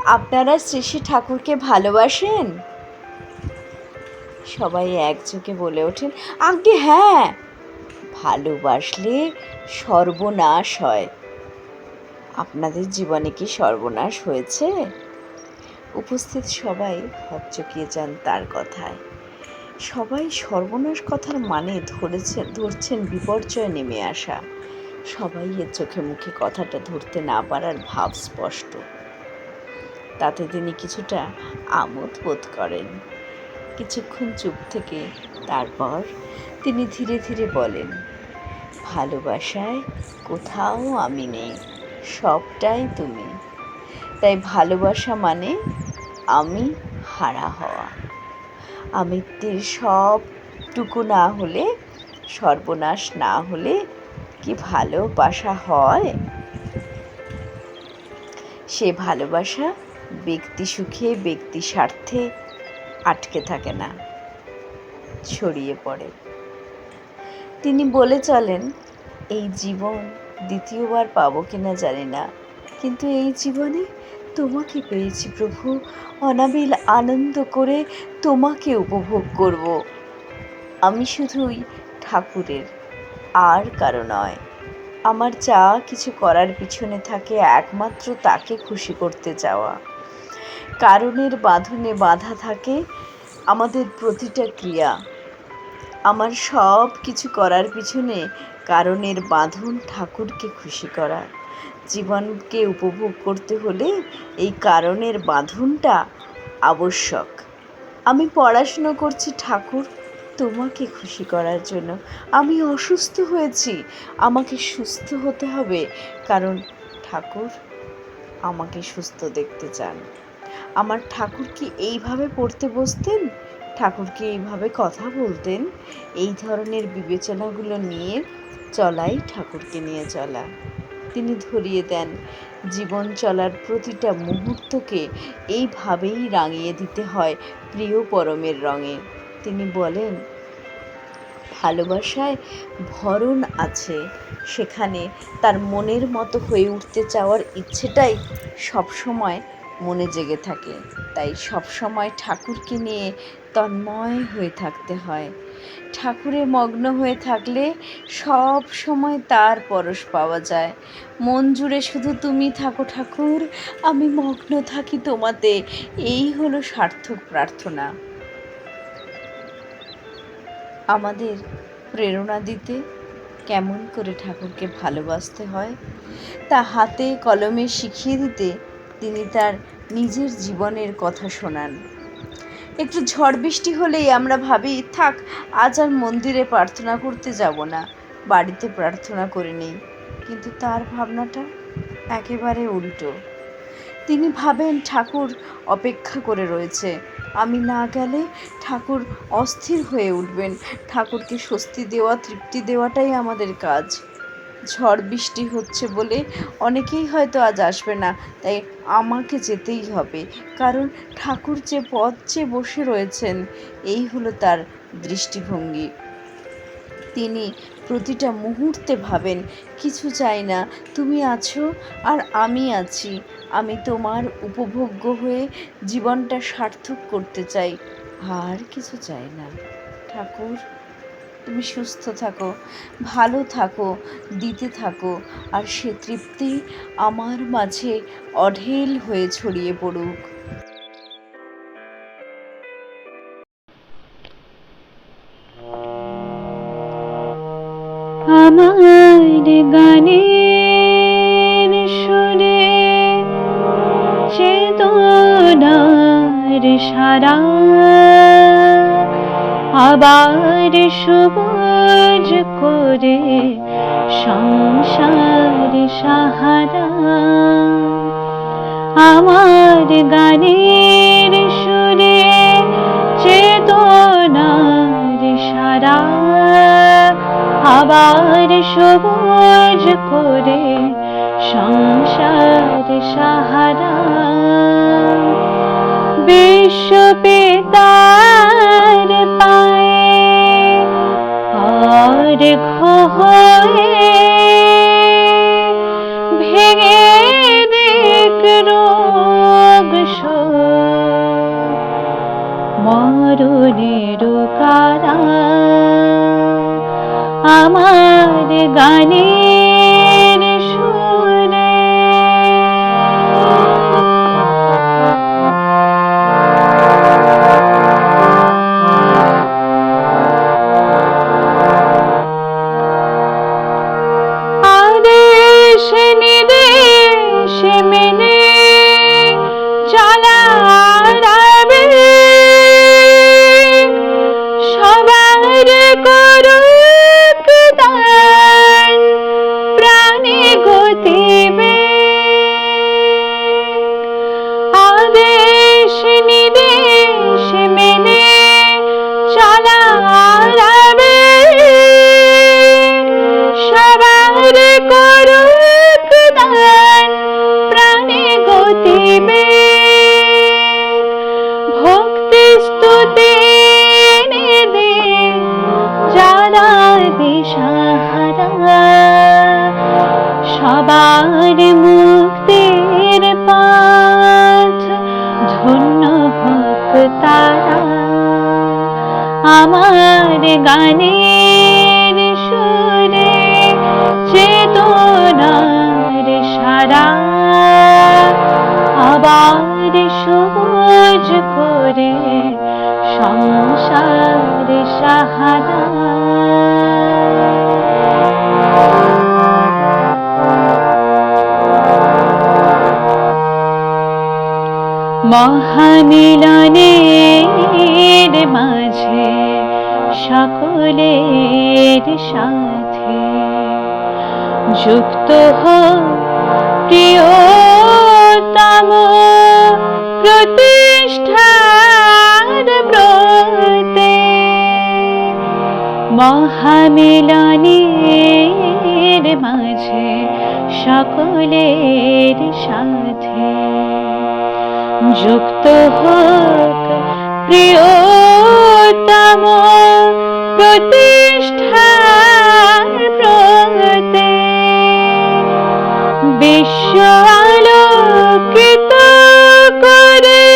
আপনারা শ্রী শ্রী ঠাকুরকে ভালোবাসেন? সবাই একযোগে বলে ওঠেন, আজ্ঞে হ্যাঁ, ভালোবাসলে সর্বনাশ হয়। আপনাদের জীবনে কি সর্বনাশ হয়েছে? উপস্থিত সবাই হকচকিয়ে যান তার কথায়। সবাই সর্বনাশ কথার মানে ধরছেন বিপর্যয় নেমে আসা। সবাই এর চোখে মুখে কথাটা ধরতে না পারার ভাব স্পষ্ট। তাতে তিনি কিছুটা আমোদ বোধ করেন। কিছুক্ষণ চুপ থেকে তারপর তিনি ধীরে ধীরে বলেন, ভালোবাসায় কোথাও আমি নেই, সবটাই তুমি। তাই ভালোবাসা মানে আমি হারা হওয়া। আমিত্বের সবটুকু না হলে, সর্বনাশ না হলে কি ভালোবাসা হয়? সে ভালোবাসা ব্যক্তি সুখে ব্যক্তি স্বার্থে আটকে থাকে না, ছড়িয়ে পড়ে। তিনি বলে চলেন, এই জীবন দ্বিতীয়বার পাবো কিনা জানি না, কিন্তু এই জীবনে তোমাকে পেয়েছি প্রভু, অনাবিল আনন্দ করে তোমাকে উপভোগ করব। আমি শুধুই ঠাকুরের, আর কারো নয়। আমার যা কিছু করার পিছনে থাকে একমাত্র তাকে খুশি করতে চাওয়া। কারণের বাঁধনে বাঁধা থাকে আমাদের প্রতিটা ক্রিয়া। আমার সব কিছু করার পিছনে কারণের বাঁধন ঠাকুরকে খুশি করা। জীবনকে উপভোগ করতে হলে এই কারণের বাঁধনটা আবশ্যক। আমি পড়াশুনো করছি ঠাকুর তোমাকে খুশি করার জন্য। আমি অসুস্থ হয়েছি, আমাকে সুস্থ হতে হবে, কারণ ঠাকুর আমাকে সুস্থ দেখতে চান। আমার ঠাকুর কি এইভাবে পড়তে বসতেন? ঠাকুর কি এইভাবে কথা বলতেন? এই ধরনের বিবেচনাগুলো নিয়ে চলাই ঠাকুরকে নিয়ে চলা। তিনি ধরিয়ে দেন, জীবন চলার প্রতিটা মুহূর্তকে এইভাবেই রাঙিয়ে দিতে হয় প্রিয় পরমের রঙে। তিনি বলেন, ভালোবাসায় ভরণ আছে, সেখানে তার মনের মতো হয়ে উঠতে চাওয়ার ইচ্ছেটাই সবসময় মনে জেগে থাকে। তাই সবসময় ঠাকুরকে নিয়ে তন্ময় হয়ে থাকতে হয়। ঠাকুরে মগ্ন হয়ে থাকলে সব সময় তার পরশ পাওয়া যায়। মন জুড়ে শুধু তুমি থাকো ঠাকুর, আমি মগ্ন থাকি তোমাতে, এই হলো সার্থক প্রার্থনা। আমাদের প্রেরণা দিতে কেমন করে ঠাকুরকে ভালোবাসতে হয় তা হাতে কলমে শিখিয়ে দিতে তিনি তার নিজের জীবনের কথা শোনান। একটু ঝড় বৃষ্টি হলেই আমরা ভাবি, থাক আজ আর মন্দিরে প্রার্থনা করতে যাব না, বাড়িতে প্রার্থনা করে নেই। কিন্তু তার ভাবনাটা একেবারে উল্টো। তিনি ভাবেন ঠাকুর অপেক্ষা করে রয়েছে, আমি না গেলে ঠাকুর অস্থির হয়ে উঠবেন। ঠাকুরকে স্বস্তি দেওয়া, তৃপ্তি দেওয়াটাই আমাদের কাজ। ঝড় বৃষ্টি হচ্ছে বলে অনেকেই হয়তো আজ আসবে না, তাই আমাকে যেতেই হবে, কারণ ঠাকুর যে পথ চেয়ে বসে রয়েছেন, এই হলো তার দৃষ্টিভঙ্গি। তিনি প্রতিটা মুহূর্তে ভাবেন, কিছু চাই না, তুমি আছো আর আমি আছি। আমি তোমার উপভোগ্য হয়ে জীবনটা সার্থক করতে চাই, আর কিছু চাই না। ঠাকুর তুমি সুস্থ থাকো, ভালো থাকো, দিতে থাকো, আর সে তৃপ্তি আমার মাঝে অঢেল হয়ে ছড়িয়ে পড়ুক। আমার গানের সুরে চেতনার সারা আবার সবুজ করে সংসার সাহারা। আমার গানের সুরে চেতনার সারা আবার সবুজ করে সংসার সাহারা। বিশ্বপিতার পায়ে অর্ঘ্য হয়ে ভেঙে দিক রোগ মরণের কারা আমার গানের সুরে। আদেশ নির্দেশ মেনে চলার আবেগ সবার করুক দান প্রাণে গতিবেগ। আদেশ নির্দেশ মেনে চলার আবেগ সবার করুক দান প্রাণে গতিবেগ। ভক্তি স্তুতি নিদে যারা দিশাহারা সবার মুক্তির পথ ধন্য হোক তারা আমার গানের সুরে চেতনার সারা আবার সবুজ করে সংসার সাহারা। মহামিলনের মাঝে সকলের সাথে যুক্ত হোক প্রিয়তম প্রতিষ্ঠার ব্রতে। মহামিলনের মাঝে সকলের সাথে যুক্ত হোক প্রিয়তম প্রতিষ্ঠার ব্রতে। বিশ্ব আলোকিত করে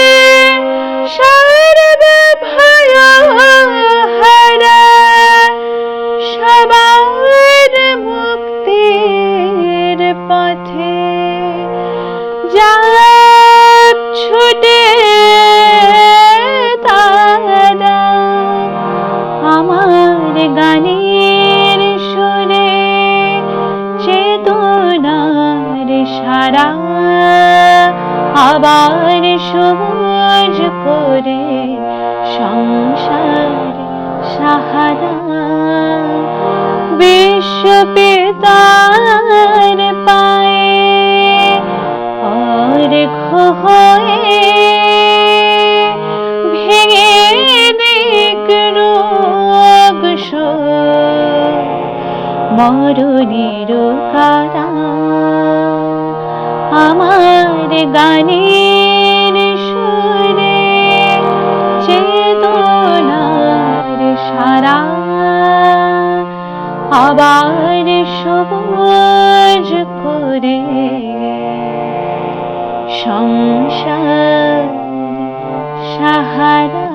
সর্বভয়হারা সবার মুক্তির পথে যাক ছুটে তারা আমার গানের সুরে চেতনার সারা আবার সবুজ করে সংসার সাহারা। বিশ্বপিতার পায়ে অর্ঘ্য হয়ে ভেঙে দিক রোগ শোক মরণের কারা আমার গানের সুরে চেতনার সারা আবার সবুজ করে সংসার সাহারা।